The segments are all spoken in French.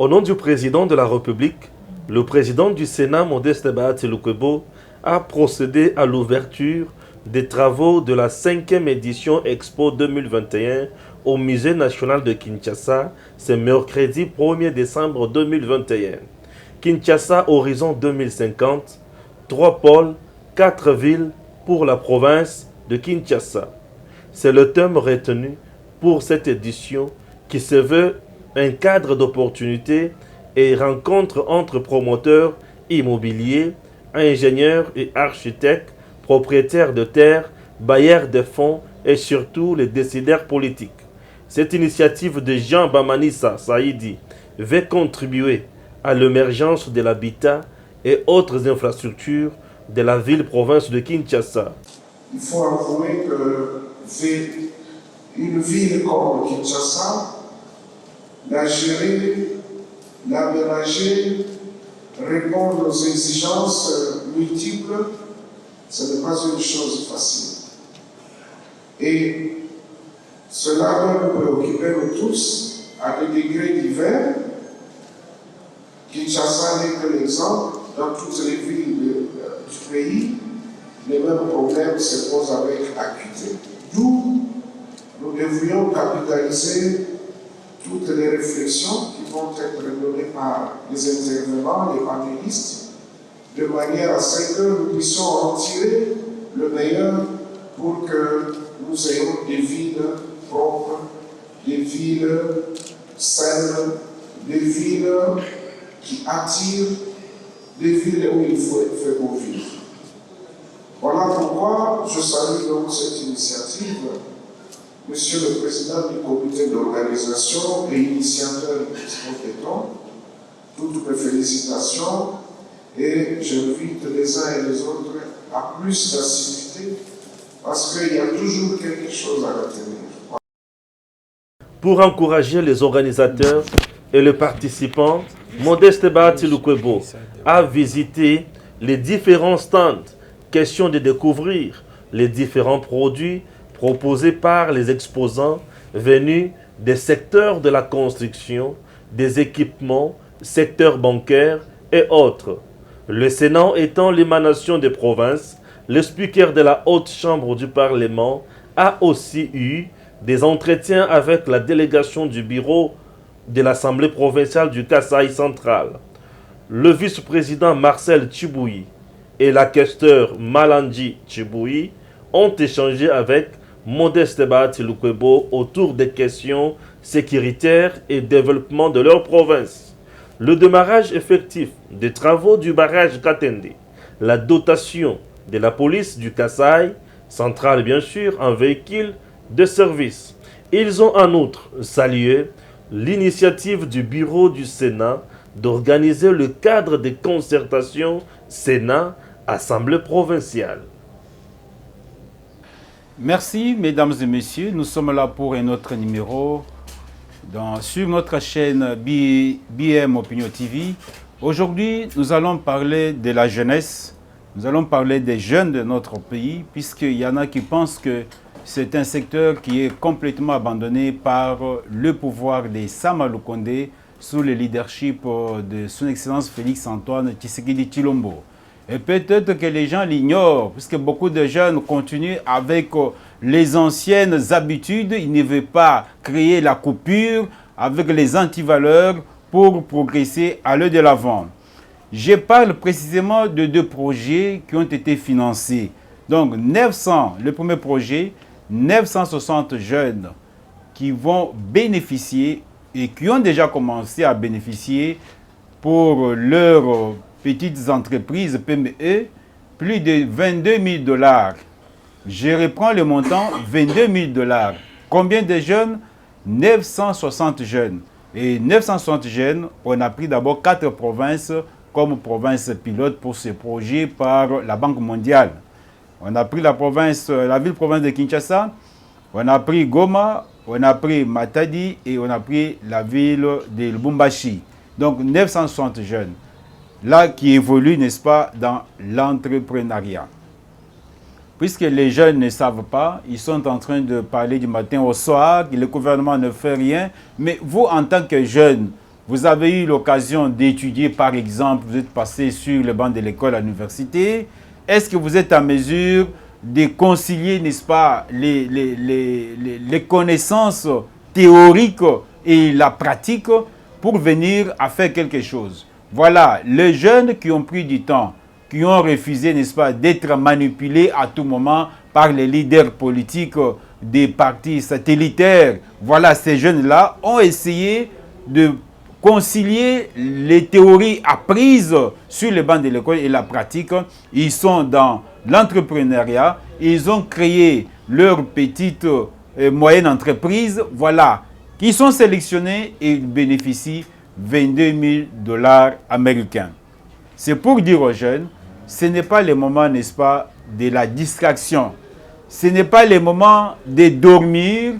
Au nom du président de la République, le président du Sénat, Modeste Bahati Lukwebo, a procédé à l'ouverture des travaux de la 5e édition Expo 2021 au Musée national de Kinshasa, ce mercredi 1er décembre 2021. Kinshasa Horizon 2050, 3 pôles, 4 villes pour la province de Kinshasa. C'est le thème retenu pour cette édition qui se veut un cadre d'opportunités et rencontres entre promoteurs immobiliers, ingénieurs et architectes, propriétaires de terres, bailleurs de fonds et surtout les décideurs politiques. Cette initiative de Jean Bamanissa Saïdi veut contribuer à l'émergence de l'habitat et autres infrastructures de la ville-province de Kinshasa. Il faut avouer que une ville comme Kinshasa, la gérer, l'aménager, répondre aux exigences multiples, ce n'est pas une chose facile. Et cela doit nous préoccuper nous tous à des degrés divers. Kinshasa n'est que l'exemple. Dans toutes les villes du pays, les mêmes problèmes se posent avec acuité. D'où nous devrions capitaliser toutes les réflexions qui vont être données par les intervenants, les panélistes, de manière à ce que nous puissions en tirer le meilleur pour que nous ayons des villes propres, des villes saines, des villes qui attirent, des villes où il faut faire beau vivre. Voilà pourquoi je salue donc cette initiative. Monsieur le Président du comité d'organisation et initiateur de Expo, toutes mes félicitations et j'invite les uns et les autres à plus d'assiduité parce qu'il y a toujours quelque chose à retenir. Pour encourager les organisateurs et les participants, Modeste Bahati Lukwebo a visité les différents stands, question de découvrir les différents produits proposés par les exposants venus des secteurs de la construction, des équipements, secteur bancaire et autres. Le Sénat étant l'émanation des provinces, le speaker de la Haute Chambre du Parlement a aussi eu des entretiens avec la délégation du bureau de l'Assemblée provinciale du Kasaï central. Le vice-président Marcel Tchibouyi et la questeur Malandji Tchibouyi ont échangé avec Modeste Bahati Lukwebo autour des questions sécuritaires et développement de leur province. Le démarrage effectif des travaux du barrage Katende, la dotation de la police du Kasaï central bien sûr en véhicules de service. Ils ont en outre salué l'initiative du bureau du Sénat d'organiser le cadre de concertation Sénat-Assemblée provinciale. Merci, mesdames et messieurs. Nous sommes là pour un autre numéro sur notre chaîne BM Opinion TV. Aujourd'hui, nous allons parler de la jeunesse. Nous allons parler des jeunes de notre pays, puisqu'il y en a qui pensent que c'est un secteur qui est complètement abandonné par le pouvoir de Sama Lukonde sous le leadership de son Excellence Félix Antoine Tshisekedi Tshilombo. Et peut-être que les gens l'ignorent, puisque beaucoup de jeunes continuent avec les anciennes habitudes. Ils ne veulent pas créer la coupure avec les antivaleurs pour progresser, aller de l'avant. Je parle précisément de 2 projets qui ont été financés. Donc 900, le premier projet, 960 jeunes qui vont bénéficier et qui ont déjà commencé à bénéficier pour leurs petites entreprises PME, plus de 22 000 $. Je reprends le montant, 22 000 $. Combien de jeunes? 960 jeunes. Et 960 jeunes, on a pris d'abord 4 provinces comme province pilote pour ce projet par la Banque mondiale. On a pris la ville-province de Kinshasa, on a pris Goma, on a pris Matadi et on a pris la ville de Lubumbashi. Donc 960 jeunes, là qui évoluent, n'est-ce pas, dans l'entrepreneuriat. Puisque les jeunes ne savent pas, ils sont en train de parler du matin au soir, que le gouvernement ne fait rien. Mais vous, en tant que jeunes, vous avez eu l'occasion d'étudier, par exemple, vous êtes passé sur le banc de l'école à l'université. Est-ce que vous êtes en mesure de concilier, n'est-ce pas, les connaissances théoriques et la pratique pour venir à faire quelque chose? Voilà, les jeunes qui ont pris du temps, qui ont refusé, n'est-ce pas, d'être manipulés à tout moment par les leaders politiques des partis satellitaires. Voilà, ces jeunes-là ont essayé de concilier les théories apprises sur les bancs de l'école et la pratique. Ils sont dans l'entrepreneuriat, ils ont créé leur petite et moyenne entreprise, voilà, qui sont sélectionnés et ils bénéficient 22 000 $ américains. C'est pour dire aux jeunes, ce n'est pas le moment, n'est-ce pas, de la distraction. Ce n'est pas le moment de dormir.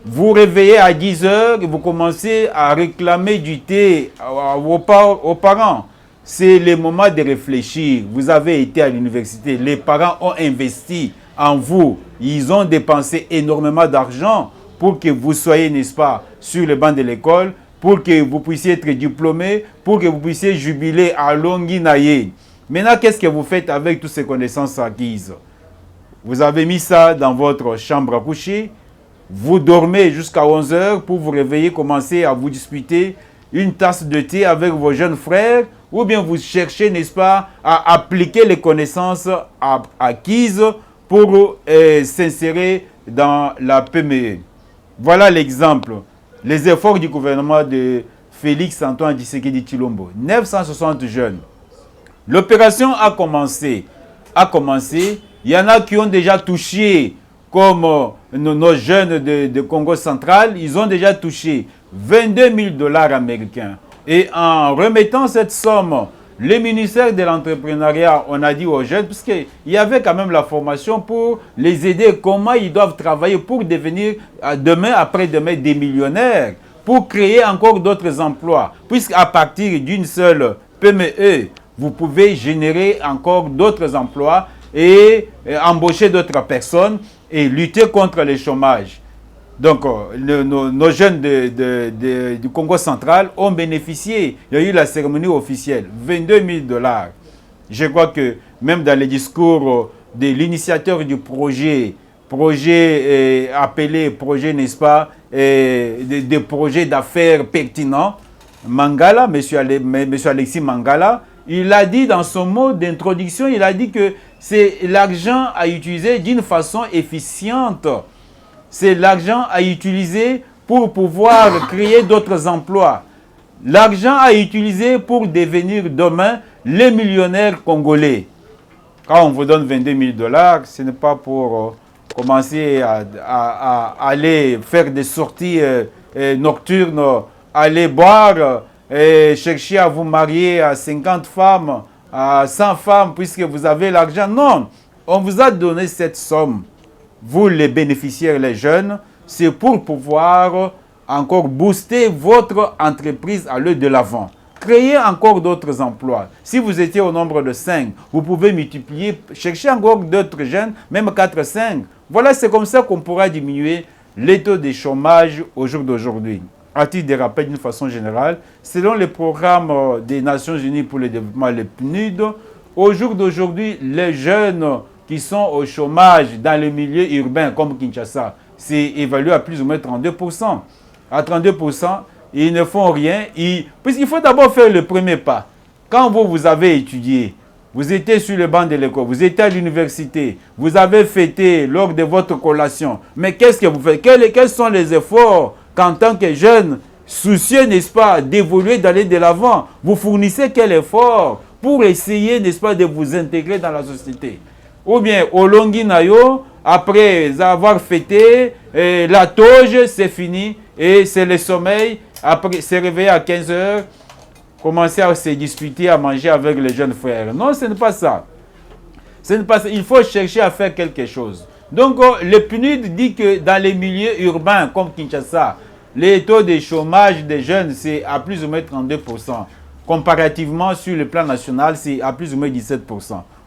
Vous réveillez à 10 heures et vous commencez à réclamer du thé aux parents. C'est le moment de réfléchir. Vous avez été à l'université. Les parents ont investi en vous. Ils ont dépensé énormément d'argent pour que vous soyez, n'est-ce pas, sur le banc de l'école, pour que vous puissiez être diplômé, pour que vous puissiez jubiler à Longinaye. Maintenant, qu'est-ce que vous faites avec toutes ces connaissances acquises? Vous avez mis ça dans votre chambre à coucher. Vous dormez jusqu'à 11 heures pour vous réveiller, commencer à vous disputer une tasse de thé avec vos jeunes frères, ou bien vous cherchez, n'est-ce pas, à appliquer les connaissances acquises pour s'insérer dans la PME. Voilà l'exemple. Les efforts du gouvernement de Félix Antoine Tshisekedi Tshilombo. 960 jeunes. L'opération a commencé. Il y en a qui ont déjà touché, comme nos jeunes de Congo central, ils ont déjà touché 22 000 $ américains. Et en remettant cette somme, le ministère de l'entrepreneuriat, on a dit aux jeunes, puisqu'il y avait quand même la formation pour les aider, comment ils doivent travailler pour devenir demain, après-demain, des millionnaires, pour créer encore d'autres emplois. Puisqu'à partir d'une seule PME, vous pouvez générer encore d'autres emplois et embaucher d'autres personnes et lutter contre le chômage. Donc, nos jeunes du Congo central ont bénéficié. Il y a eu la cérémonie officielle, 22 000 $. Je crois que même dans les discours de l'initiateur du projet appelé projet, n'est-ce pas, des projets d'affaires pertinents, Mangala, monsieur Alexis Mangala, il a dit dans son mot d'introduction, il a dit que c'est l'argent à utiliser d'une façon efficiente. C'est l'argent à utiliser pour pouvoir créer d'autres emplois. L'argent à utiliser pour devenir demain les millionnaires congolais. Quand on vous donne 22 000 $, ce n'est pas pour commencer à aller faire des sorties nocturnes, aller boire, chercher à vous marier à 50 femmes, à 100 femmes, puisque vous avez l'argent. Non, on vous a donné cette somme. Vous, les bénéficiaires, les jeunes, c'est pour pouvoir encore booster votre entreprise à l'heure de l'avant. Créer encore d'autres emplois. Si vous étiez au nombre de 5, vous pouvez multiplier, chercher encore d'autres jeunes, même 4, 5. Voilà, c'est comme ça qu'on pourra diminuer les taux de chômage au jour d'aujourd'hui. À titre de rappel, d'une façon générale, selon le programme des Nations Unies pour le développement, le PNUD, au jour d'aujourd'hui, les jeunes qui sont au chômage dans les milieux urbains comme Kinshasa, c'est évalué à plus ou moins 32%. À 32%, ils ne font rien. Puisqu'il faut d'abord faire le premier pas. Quand vous avez étudié, vous étiez sur le banc de l'école, vous étiez à l'université, vous avez fêté lors de votre collation. Mais qu'est-ce que vous faites? Quels sont les efforts qu'en tant que jeune, soucieux, n'est-ce pas, d'évoluer, d'aller de l'avant, vous fournissez quel effort pour essayer, n'est-ce pas, de vous intégrer dans la société? Ou bien, au Longinayo, après avoir fêté, la toge, c'est fini, et c'est le sommeil, après se réveiller à 15 heures, commencer à se disputer, à manger avec les jeunes frères. Non, ce n'est pas ça. Ce n'est pas ça. Il faut chercher à faire quelque chose. Donc, le PNUD dit que dans les milieux urbains comme Kinshasa, les taux de chômage des jeunes, c'est à plus ou moins 32%. Comparativement, sur le plan national, c'est à plus ou moins 17%.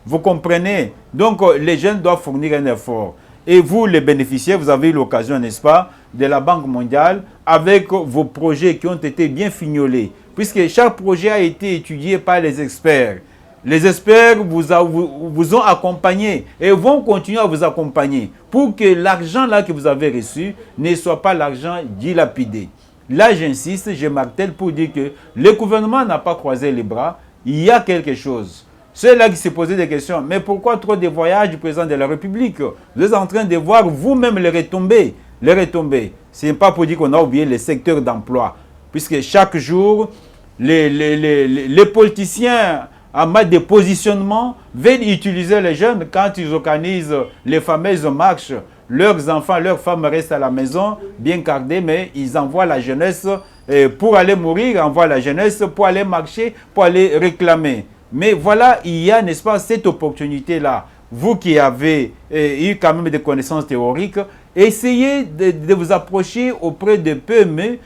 Vous comprenez? Donc, les jeunes doivent fournir un effort. Et vous, les bénéficiaires, vous avez eu l'occasion, n'est-ce pas, de la Banque mondiale avec vos projets qui ont été bien fignolés, puisque chaque projet a été étudié par les experts. Les experts vous ont accompagné et vont continuer à vous accompagner pour que l'argent là que vous avez reçu ne soit pas l'argent dilapidé. Là, j'insiste, je martèle pour dire que le gouvernement n'a pas croisé les bras. Il y a quelque chose. Ceux-là qui se posaient des questions, mais pourquoi trop de voyages du président de la République? Vous êtes en train de voir vous-même les retombées. Les retombées. Ce n'est pas pour dire qu'on a oublié les secteurs d'emploi. Puisque chaque jour, les politiciens en mode de positionnement veulent utiliser les jeunes quand ils organisent les fameuses marches. Leurs enfants, leurs femmes restent à la maison, bien gardés, mais ils envoient la jeunesse pour aller mourir, envoient la jeunesse pour aller marcher, pour aller réclamer. Mais voilà, il y a, n'est-ce pas, cette opportunité-là. Vous qui avez eu quand même des connaissances théoriques, essayez de vous approcher auprès de PME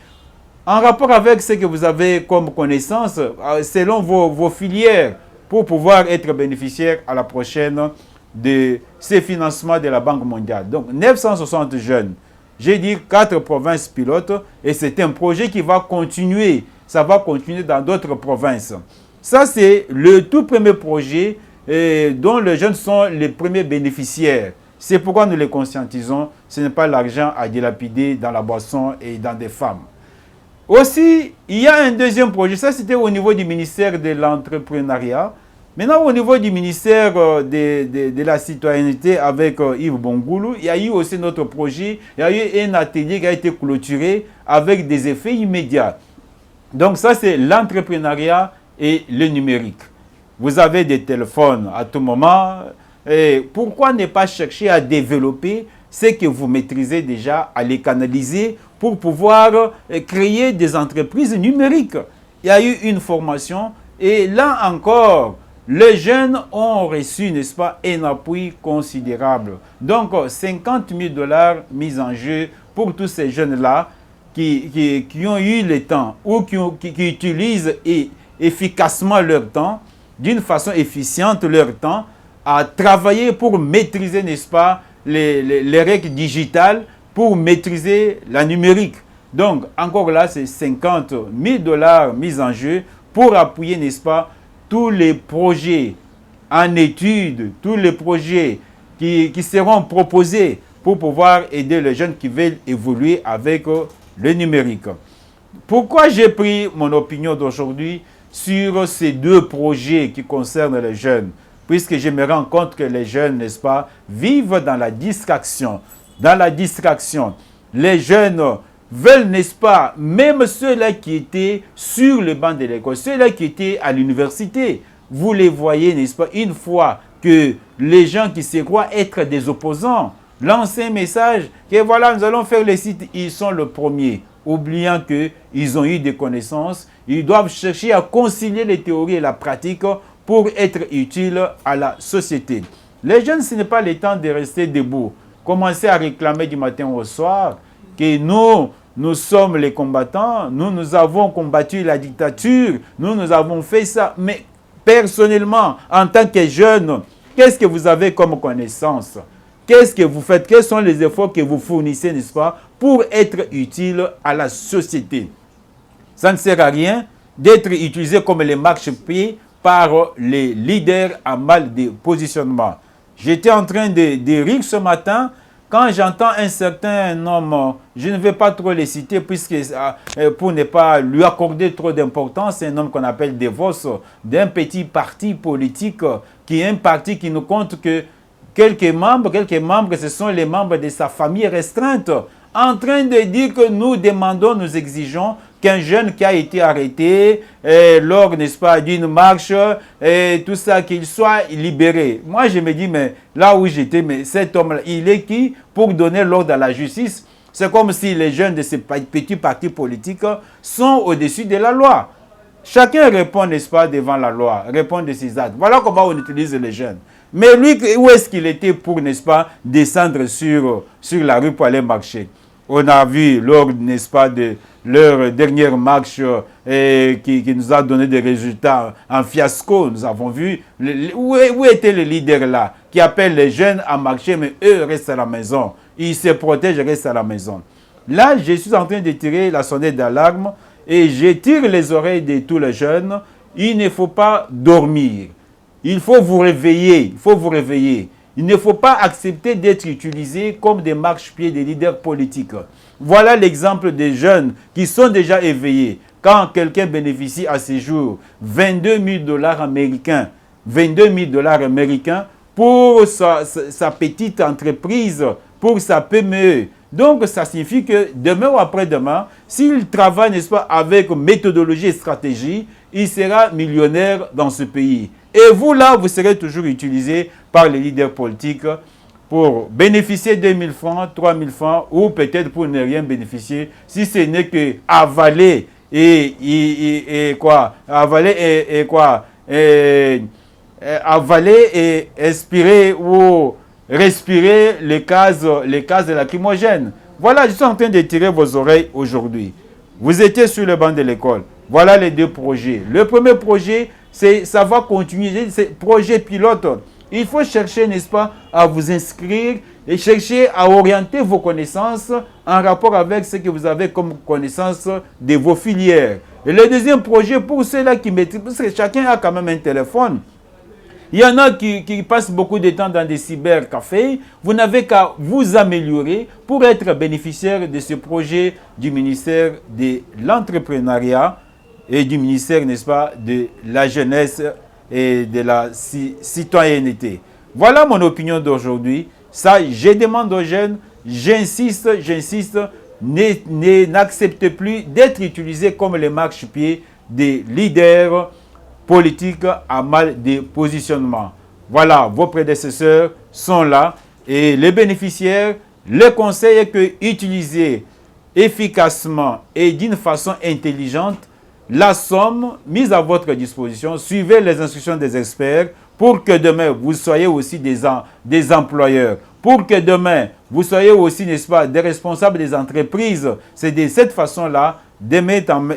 en rapport avec ce que vous avez comme connaissance, selon vos filières, pour pouvoir être bénéficiaire à la prochaine de ces financements de la Banque mondiale. Donc, 960 jeunes, j'ai dit 4 provinces pilotes, et c'est un projet qui va continuer. Ça va continuer dans d'autres provinces. Ça, c'est le tout premier projet dont les jeunes sont les premiers bénéficiaires. C'est pourquoi nous les conscientisons. Ce n'est pas l'argent à dilapider dans la boisson et dans des femmes. Aussi, il y a un deuxième projet. Ça, c'était au niveau du ministère de l'entrepreneuriat. Maintenant, au niveau du ministère de la citoyenneté avec Yves Bongoulou, il y a eu aussi notre projet. Il y a eu un atelier qui a été clôturé avec des effets immédiats. Donc ça, c'est l'entrepreneuriat et le numérique. Vous avez des téléphones à tout moment. Et pourquoi ne pas chercher à développer ce que vous maîtrisez déjà, à les canaliser pour pouvoir créer des entreprises numériques? Il y a eu une formation et là encore, les jeunes ont reçu, n'est-ce pas, un appui considérable. Donc, 50 000 $ mis en jeu pour tous ces jeunes-là qui ont eu le temps ou qui utilisent efficacement leur temps, d'une façon efficiente leur temps, à travailler pour maîtriser, n'est-ce pas, les règles digitales, pour maîtriser la numérique. Donc, encore là, c'est 50 000 $ mis en jeu pour appuyer, n'est-ce pas, tous les projets en étude, tous les projets qui seront proposés pour pouvoir aider les jeunes qui veulent évoluer avec le numérique. Pourquoi j'ai pris mon opinion d'aujourd'hui sur ces deux projets qui concernent les jeunes? Puisque je me rends compte que les jeunes, n'est-ce pas, vivent dans la distraction. Dans la distraction. Les jeunes veulent, n'est-ce pas, même ceux-là qui étaient sur le banc de l'école, ceux-là qui étaient à l'université, vous les voyez, n'est-ce pas, une fois que les gens qui se croient être des opposants lancent un message que voilà, nous allons faire les sites, ils sont le premier, oubliant qu'ils ont eu des connaissances, ils doivent chercher à concilier les théories et la pratique pour être utiles à la société. Les jeunes, ce n'est pas le temps de rester debout. Commencez à réclamer du matin au soir que nous sommes les combattants, nous avons combattu la dictature, nous avons fait ça. Mais personnellement, en tant que jeune, qu'est-ce que vous avez comme connaissance? Qu'est-ce que vous faites? Quels sont les efforts que vous fournissez, n'est-ce pas, pour être utile à la société? Ça ne sert à rien d'être utilisé comme les marchepieds par les leaders à mal de positionnement. J'étais en train de rire ce matin quand j'entends un certain homme, je ne vais pas trop le citer puisque pour ne pas lui accorder trop d'importance, c'est un homme qu'on appelle DeVos, d'un petit parti politique qui est un parti qui ne compte que quelques membres, ce sont les membres de sa famille restreinte, en train de dire que nous demandons, nous exigeons qu'un jeune qui a été arrêté lors, n'est-ce pas, d'une marche, et tout ça, qu'il soit libéré. Moi, je me dis, mais là où j'étais, mais cet homme-là, il est qui pour donner l'ordre à la justice? C'est comme si les jeunes de ces petits partis politiques sont au-dessus de la loi. Chacun répond, n'est-ce pas, devant la loi, répond de ses actes. Voilà comment on utilise les jeunes. Mais lui, où est-ce qu'il était pour, n'est-ce pas, descendre sur la rue pour aller marcher? On a vu lors, n'est-ce pas, de leur dernière marche qui nous a donné des résultats en fiasco. Nous avons vu où était le leader là qui appelle les jeunes à marcher, mais eux restent à la maison. Ils se protègent, restent à la maison. Là, je suis en train de tirer la sonnette d'alarme et je tire les oreilles de tous les jeunes. Il ne faut pas dormir. Il faut vous réveiller. Il faut vous réveiller. Il ne faut pas accepter d'être utilisé comme des marchepieds des leaders politiques. Voilà l'exemple des jeunes qui sont déjà éveillés. Quand quelqu'un bénéficie à ce jour 22 000 dollars américains, 22 000 dollars américains pour sa petite entreprise, pour sa PME. Donc, ça signifie que demain ou après-demain, s'il travaille, n'est-ce pas, avec méthodologie et stratégie, il sera millionnaire dans ce pays. Et vous, là, vous serez toujours utilisé par les leaders politiques pour bénéficier de 2 000 francs, 3 000 francs, ou peut-être pour ne rien bénéficier, si ce n'est que avaler avaler et expirer ou respirer les gaz lacrymogènes. Voilà, je suis en train de tirer vos oreilles aujourd'hui. Vous étiez sur le banc de l'école. Voilà les deux projets. Le premier projet, ça va continuer, c'est projet pilote. Il faut chercher, n'est-ce pas, à vous inscrire et chercher à orienter vos connaissances en rapport avec ce que vous avez comme connaissance de vos filières. Et le deuxième projet, pour ceux-là qui maîtrisent, parce que chacun a quand même un téléphone. Il y en a qui passent beaucoup de temps dans des cybercafés. Vous n'avez qu'à vous améliorer pour être bénéficiaire de ce projet du ministère de l'entrepreneuriat et du ministère, n'est-ce pas, de la jeunesse et de la citoyenneté. Voilà mon opinion d'aujourd'hui. Ça, je demande aux jeunes, j'insiste, n'acceptez plus d'être utilisés comme les marchepieds des leaders politiques à mal de positionnement. Voilà, vos prédécesseurs sont là et les bénéficiaires, le conseil est que utilisez efficacement et d'une façon intelligente la somme mise à votre disposition. Suivez les instructions des experts pour que demain vous soyez aussi des employeurs. Pour que demain vous soyez aussi, n'est-ce pas, des responsables des entreprises. C'est de cette façon-là, les mains dans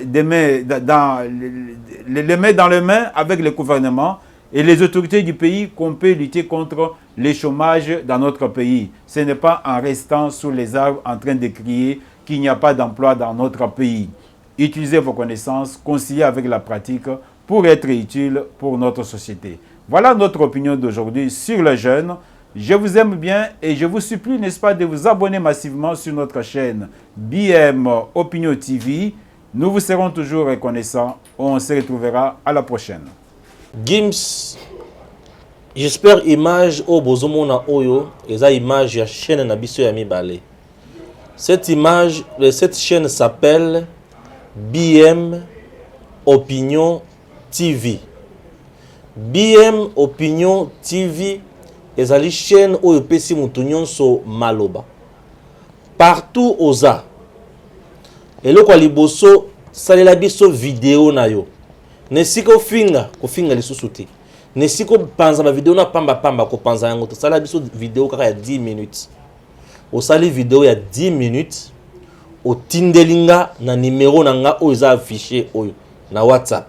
les mains avec le gouvernement et les autorités du pays qu'on peut lutter contre le chômage dans notre pays. Ce n'est pas en restant sous les arbres en train de crier qu'il n'y a pas d'emploi dans notre pays. Utilisez vos connaissances, conciliez avec la pratique pour être utile pour notre société. Voilà notre opinion d'aujourd'hui sur les jeunes. Je vous aime bien et je vous supplie, n'est-ce pas, de vous abonner massivement sur notre chaîne BM Opinion TV. Nous vous serons toujours reconnaissants. On se retrouvera à la prochaine. Gims, j'espère image au bozomona oyo, eza image ya chaîne na biso ya mibale. Cette chaîne s'appelle BM Opinion TV. BM Opinion TV ezali chaîne oyo pesi mutu nyonso maloba. Partout oza. Eloko liboso salela biso vidéo na yo. Nesiko finga lisusu te. Nesiko panza ba vidéo na pamba ko panza yango to sala biso vidéo kaka ya 10 minutes. Osali vidéo ya 10 minutes. Otindelinga na numéro na nga oyo eza affiché oyo na WhatsApp.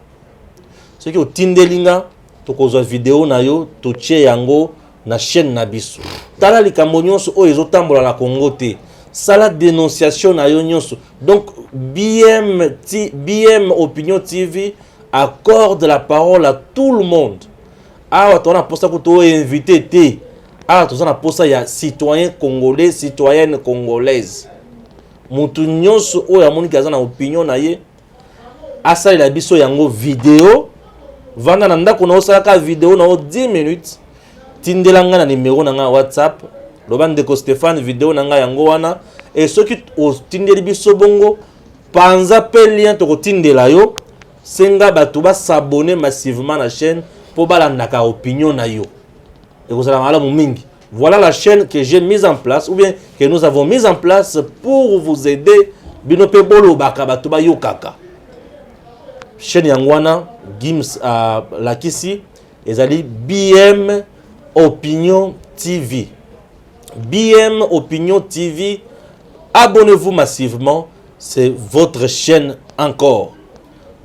Soki otindelinga tokozwa vidéo na yo totie yango na chaîne na biso. Tala likambo nyonso oyo ezotambola na Congo te. Sala dénonciation na yo nyonso. Donc BM Opinion TV accorde la parole à tout le monde. Ah, on a posté pour invité te. Ah, on a posté ya citoyen congolais, citoyenne congolaise. Mutu nyonso oyo amoni kaza na opinion na ye asali la biso yango vidéo vanda na ndako na osala vidéo na 10 minutes tindelanga na numéro na nga WhatsApp lobande ko Stéphane vidéo na nga yango wana et soki otindeli biso bongo panza pe lien to kotindela yo senga batu ba s'abonner massivement na chaîne po balandaka opinion na yo et kozala malamu mingi. Voilà la chaîne que j'ai mise en place, ou bien que nous avons mise en place pour vous aider. Binope bolo baka batuba yokaka. Chaîne Yangwana, Gims Lakisi, ezali BM Opinion TV. BM Opinion TV, abonnez-vous massivement, c'est votre chaîne encore.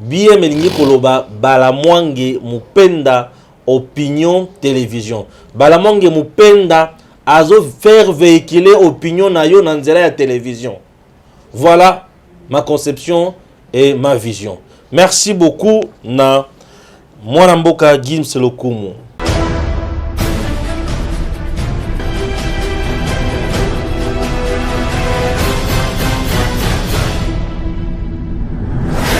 BM Elingi Koloba Balamwange Mupenda Opinion Télévision. Balamonge Mupenda azo faire véhiculer opinion na yo na nzela ya télévision. Voilà ma conception et ma vision. Merci beaucoup na Mwanamboka Gims Lokumu.